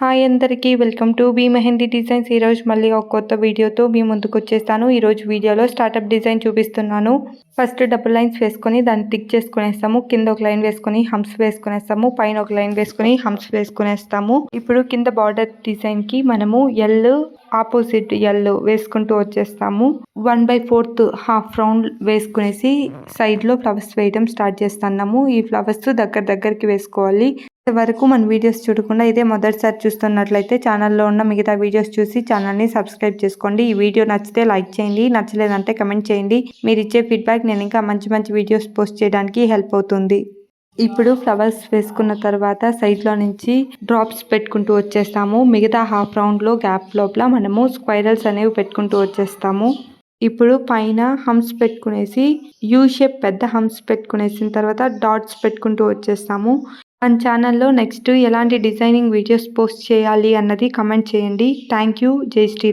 Hi అందరికీ welcome to B mehndi designs. ఈరోజు మళ్ళీ ఒక కొత్త వీడియోతో మీ ముందుకు వచ్చేస్తాను. ఈరోజు వీడియోలో స్టార్టప్ డిజైన్ చూపిస్తున్నాను. ఫస్ట్ డబుల్ లైన్స్ వేసుకొని దాన్ని టిక్ చేసుకునేస్తాము. కింద ఒక లైన్ వేసుకొని హంప్స్ వేసుకునేస్తాము. పైన ఒక లైన్ వేసుకొని హంప్స్ వేసుకునేస్తాము. ఇప్పుడు కింద బార్డర్ డిజైన్కి మనము ఎల్ ఆపోజిట్ ఎల్ వేసుకుంటూ వచ్చేస్తాము. 1/4 హాఫ్ రౌండ్ వేసుకునేసి సైడ్లో ఫ్లవర్స్ వేయడం స్టార్ట్ చేస్తున్నాము. ఈ ఫ్లవర్స్ దగ్గరికి వేసుకోవాలి. వరకు మన వీడియోస్ చూడకుండా ఇదే మొదటిసారి చూస్తున్నట్లయితే ఛానల్లో ఉన్న మిగతా వీడియోస్ చూసి ఛానల్ని సబ్స్క్రైబ్ చేసుకోండి. ఈ వీడియో నచ్చితే లైక్ చేయండి, నచ్చలేదంటే కమెంట్ చేయండి. మీరు ఇచ్చే ఫీడ్బ్యాక్ నేను ఇంకా మంచి మంచి వీడియోస్ పోస్ట్ చేయడానికి హెల్ప్ అవుతుంది. ఇప్పుడు ఫ్లవర్స్ వేసుకున్న తర్వాత సైడ్లో నుంచి డ్రాప్స్ పెట్టుకుంటూ వచ్చేస్తాము. మిగతా హాఫ్ రౌండ్లో గ్యాప్ లోపల మనము స్క్వైరల్స్ అనేవి పెట్టుకుంటూ వచ్చేస్తాము. ఇప్పుడు పైన హంప్స్ పెట్టుకునేసి యూ షేప్ పెద్ద హంప్స్ పెట్టుకునేసిన తర్వాత డాట్స్ పెట్టుకుంటూ వచ్చేస్తాము. మన ఛానల్లో నెక్స్ట్ ఎలాంటి డిజైనింగ్ వీడియోస్ పోస్ట్ చేయాలి అన్నది కమెంట్ చేయండి. Thank you. జై శ్రీ.